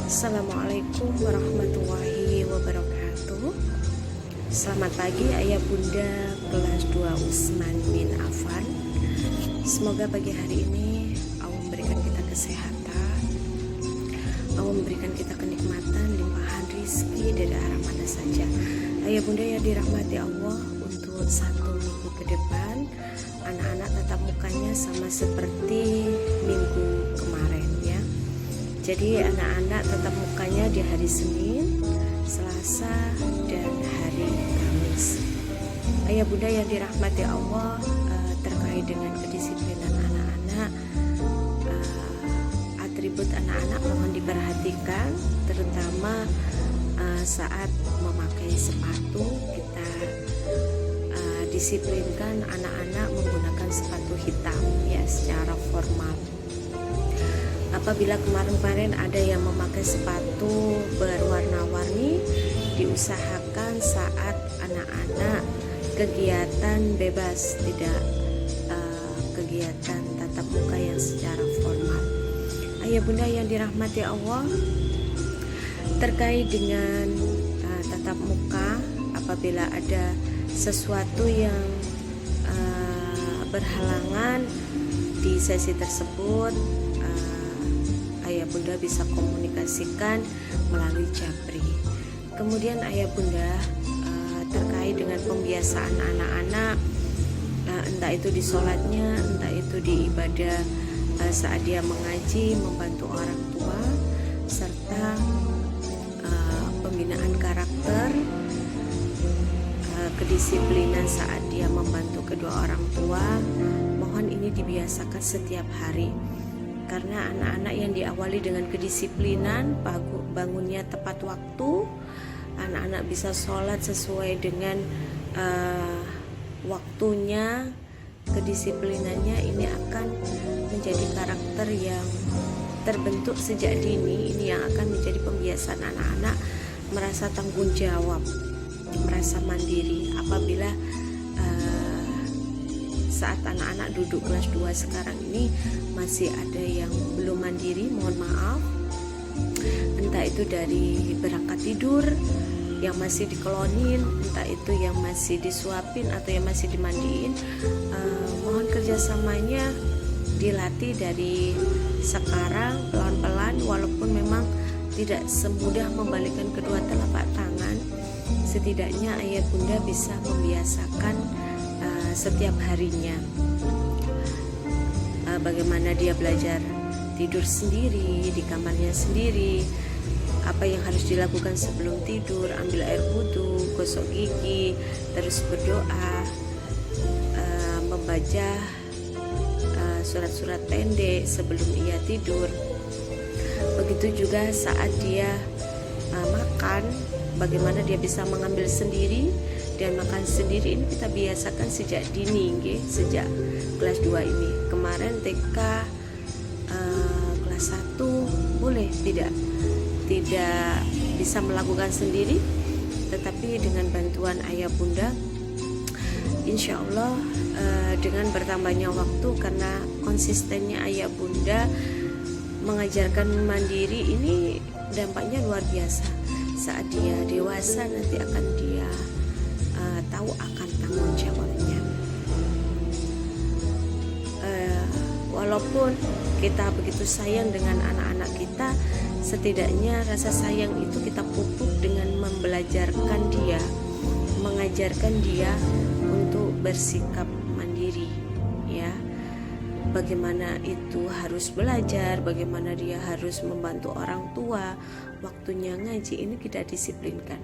Assalamualaikum warahmatullahi wabarakatuh. Selamat pagi ayah bunda kelas 2 Utsman bin Affan. Semoga pagi hari ini Allah memberikan kita kesehatan, Allah memberikan kita kenikmatan, limpahan rizki dari arah mana saja. Ayah bunda yang dirahmati Allah, untuk 1 minggu ke depan anak-anak tatap mukanya sama seperti minggu kemarin ya. Jadi anak-anak tatap mukanya di hari Senin, Selasa, dan hari Kamis. Ayah bunda yang dirahmati Allah, terkait dengan kedisiplinan anak-anak, atribut anak-anak mohon diperhatikan, terutama saat memakai sepatu. Kita disiplinkan anak-anak menggunakan sepatu hitam ya secara formal. Apabila kemarin-kemarin ada yang memakai sepatu berwarna-warni, diusahakan saat anak-anak kegiatan bebas, tidak kegiatan tatap muka yang secara formal. Ayah bunda yang dirahmati Allah, terkait dengan tatap muka, apabila ada sesuatu yang berhalangan di sesi tersebut, ayah bunda bisa komunikasikan melalui japri. Kemudian ayah bunda terkait dengan pembiasaan anak-anak, entah itu di sholatnya, entah itu di ibadah saat dia mengaji, membantu orang tua, serta pembinaan karakter, kedisiplinan saat dia membantu kedua orang tua, mohon ini dibiasakan setiap hari. Karena anak-anak yang diawali dengan kedisiplinan, bangunnya tepat waktu, anak-anak bisa sholat sesuai dengan waktunya, kedisiplinannya ini akan menjadi karakter yang terbentuk sejak dini. Ini yang akan menjadi pembiasaan anak-anak merasa tanggung jawab, merasa mandiri. Apabila saat anak-anak duduk kelas 2 sekarang ini masih ada yang belum mandiri, mohon maaf, entah itu dari berangkat tidur yang masih dikelonin, entah itu yang masih disuapin atau yang masih dimandiin, mohon kerjasamanya dilatih dari sekarang pelan-pelan, walaupun memang tidak semudah membalikkan kedua telapak tangan. Setidaknya ayah bunda bisa membiasakan setiap harinya bagaimana dia belajar tidur sendiri di kamarnya sendiri, apa yang harus dilakukan sebelum tidur, ambil air wudhu, gosok gigi, terus berdoa, membaca surat-surat pendek sebelum ia tidur. Begitu juga saat dia makan, bagaimana dia bisa mengambil sendiri dan makan sendiri. Ini kita biasakan sejak dini, sejak kelas 2 ini. Kemarin TK kelas 1 boleh tidak bisa melakukan sendiri, tetapi dengan bantuan ayah bunda, insya Allah dengan bertambahnya waktu, karena konsistennya ayah bunda mengajarkan mandiri ini dampaknya luar biasa. Saat dia dewasa nanti akan dia tahu akan tanggung jawabnya. Walaupun kita begitu sayang dengan anak-anak kita, setidaknya rasa sayang itu kita pupuk dengan membelajarkan dia, mengajarkan dia untuk bersikap mandiri ya. Bagaimana itu harus belajar, bagaimana dia harus membantu orang tua, waktunya ngaji, ini kita disiplinkan.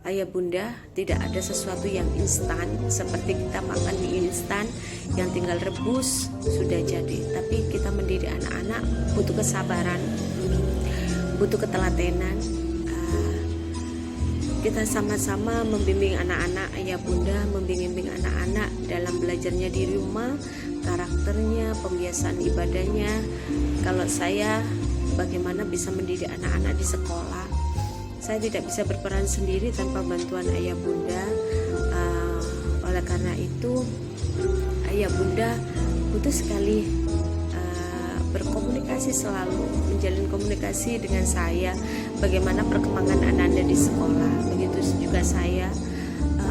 Ayah bunda, tidak ada sesuatu yang instan seperti kita makan mie instan yang tinggal rebus sudah jadi. Tapi kita mendidik anak-anak butuh kesabaran, butuh ketelatenan. Kita sama-sama membimbing anak-anak, ayah bunda membimbing anak-anak dalam belajarnya di rumah, karakternya, pembiasaan ibadahnya. Kalau saya bagaimana bisa mendidik anak-anak di sekolah, saya tidak bisa berperan sendiri tanpa bantuan ayah bunda. Oleh karena itu ayah bunda butuh sekali berkomunikasi selalu, menjalin komunikasi dengan saya, bagaimana perkembangan anak-anak di sekolah, begitu juga saya,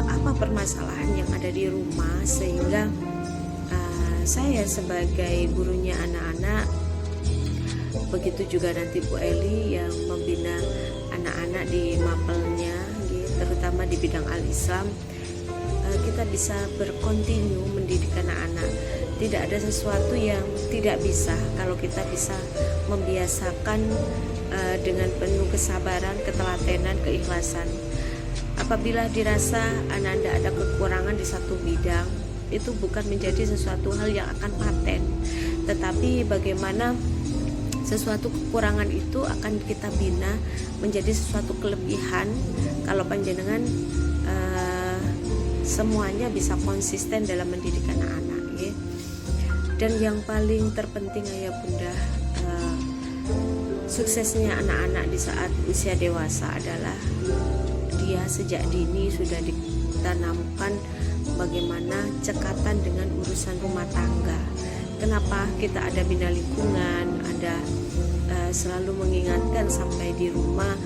apa permasalahan yang ada di rumah, sehingga saya sebagai gurunya anak-anak, begitu juga nanti Bu Eli yang membina anak-anak di mapelnya, terutama di bidang al-Islam, kita bisa berkontinu mendidik anak-anak. Tidak ada sesuatu yang tidak bisa kalau kita bisa membiasakan dengan penuh kesabaran, ketelatenan, keikhlasan. Apabila dirasa anak-anak ada kekurangan di satu bidang, itu bukan menjadi sesuatu hal yang akan paten, tetapi bagaimana sesuatu kekurangan itu akan kita bina menjadi sesuatu kelebihan kalau panjenengan semuanya bisa konsisten dalam mendidik anak-anak, ya. Dan yang paling terpenting ayah bunda, suksesnya anak-anak di saat usia dewasa adalah dia sejak dini sudah ditanamkan bagaimana cekatan dengan urusan rumah tangga. Kenapa kita ada bina lingkungan, ada selalu mengingatkan sampai di rumah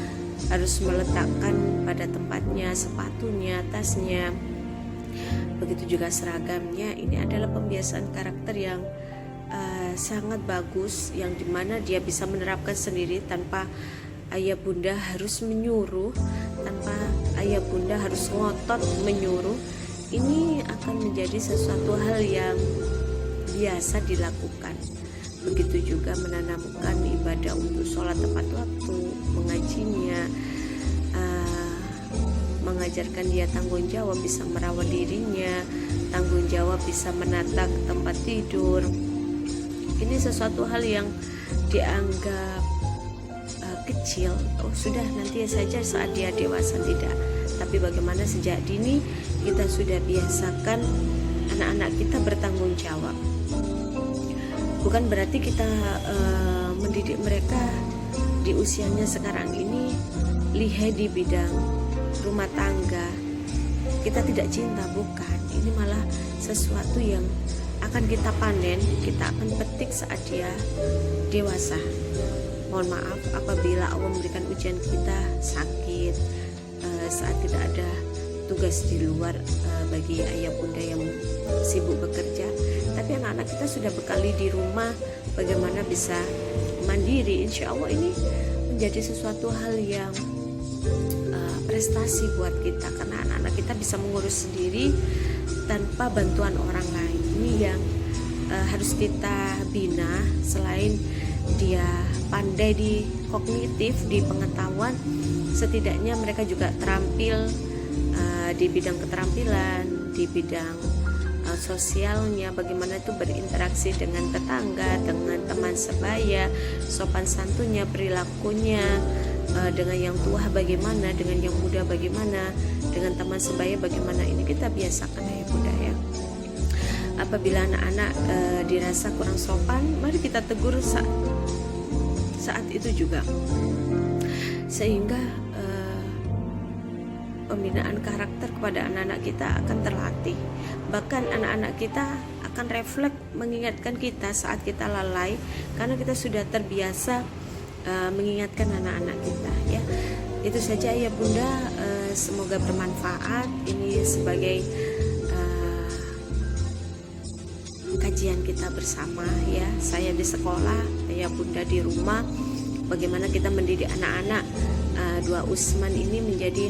harus meletakkan pada tempatnya sepatunya, tasnya, begitu juga seragamnya. Ini adalah pembiasaan karakter yang sangat bagus, yang dimana dia bisa menerapkan sendiri tanpa ayah bunda harus menyuruh, tanpa ayah bunda harus ngotot menyuruh. Ini akan menjadi sesuatu hal yang biasa dilakukan. Begitu juga menanamkan ibadah untuk sholat tepat waktu, mengajinya, mengajarkan dia tanggung jawab bisa merawat dirinya, tanggung jawab bisa menata tempat tidur. Ini sesuatu hal yang dianggap kecil, oh sudah nanti saja saat dia dewasa, tidak. Tapi bagaimana sejak dini kita sudah biasakan anak-anak kita bertanggung jawab. Bukan berarti kita mendidik mereka di usianya sekarang ini lihai di bidang rumah tangga, kita tidak cinta, bukan. Ini malah sesuatu yang akan kita panen, kita akan petik saat dia dewasa. Mohon maaf apabila Allah memberikan ujian kita sakit, saat tidak ada tugas di luar, bagi ayah bunda yang sibuk bekerja, tapi anak-anak kita sudah bekali di rumah bagaimana bisa mandiri. Insya Allah ini menjadi sesuatu hal yang prestasi buat kita, karena anak-anak kita bisa mengurus sendiri tanpa bantuan orang lain. Ini yang harus kita bina. Selain dia pandai di kognitif, di pengetahuan, setidaknya mereka juga terampil di bidang keterampilan, di bidang sosialnya, bagaimana itu berinteraksi dengan tetangga, dengan teman sebaya, sopan santunnya, perilakunya, dengan yang tua bagaimana, dengan yang muda bagaimana, dengan teman sebaya bagaimana. Ini kita biasakan ya bunda ya. Apabila anak-anak dirasa kurang sopan, mari kita tegur saat itu juga, sehingga pembinaan karakter kepada anak-anak kita akan terlatih. Bahkan anak-anak kita akan refleks mengingatkan kita saat kita lalai, karena kita sudah terbiasa mengingatkan anak-anak kita ya. Itu saja ya bunda, semoga bermanfaat. Ini sebagai kajian kita bersama ya. Saya di sekolah, ya bunda di rumah, bagaimana kita mendidik anak-anak dua Usman ini menjadi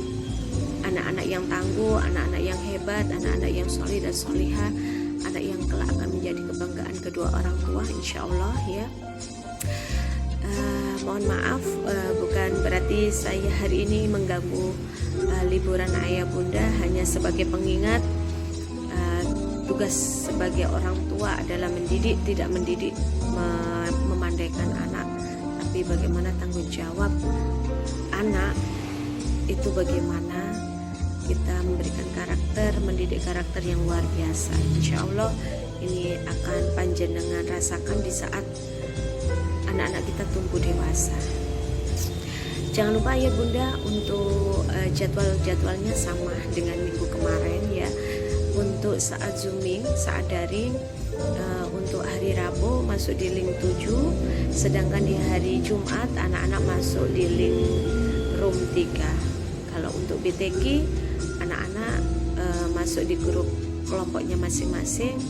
anak-anak yang tangguh, anak-anak yang hebat, anak-anak yang solih dan solihah, anak yang kelak akan menjadi kebanggaan kedua orang tua insya Allah ya. Mohon maaf, bukan berarti saya hari ini mengganggu liburan ayah bunda, hanya sebagai pengingat. Tugas sebagai orang tua adalah mendidik, tidak mendidik memandaikan anak, tapi bagaimana tanggung jawab anak itu, bagaimana kita memberikan karakter, mendidik karakter yang luar biasa. Insya Allah ini akan panjenengan rasakan di saat anak-anak kita tumbuh dewasa. Jangan lupa ya bunda untuk jadwalnya sama dengan minggu kemarin ya. Untuk saat zooming, saat daring, untuk hari Rabu Rabu masuk di link 7, sedangkan di hari Jumat anak-anak masuk di link room 3. Kalau untuk BTK, anak-anak masuk di grup kelompoknya masing-masing,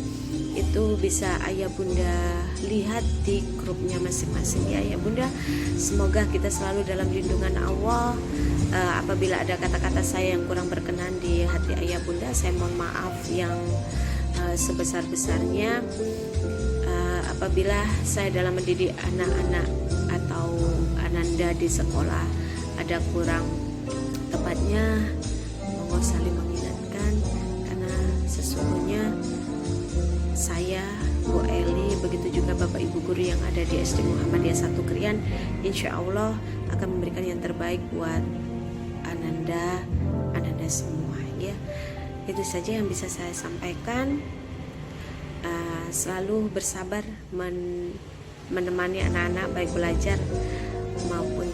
itu bisa ayah bunda lihat di grupnya masing-masing ya ayah bunda. Semoga kita selalu dalam lindungan Allah. Apabila ada kata-kata saya yang kurang berkenan di hati ayah bunda, saya mohon maaf yang sebesar-besarnya. Apabila saya dalam mendidik anak-anak atau ananda di sekolah ada kurang tepatnya, monggo saling mengingatkan, karena sesungguhnya saya, Bu Eli, begitu juga Bapak Ibu guru yang ada di SD Muhammadiyah 1 Krian, insya Allah akan memberikan yang terbaik buat ananda semua ya. Itu saja yang bisa saya sampaikan. Selalu bersabar menemani anak-anak baik belajar maupun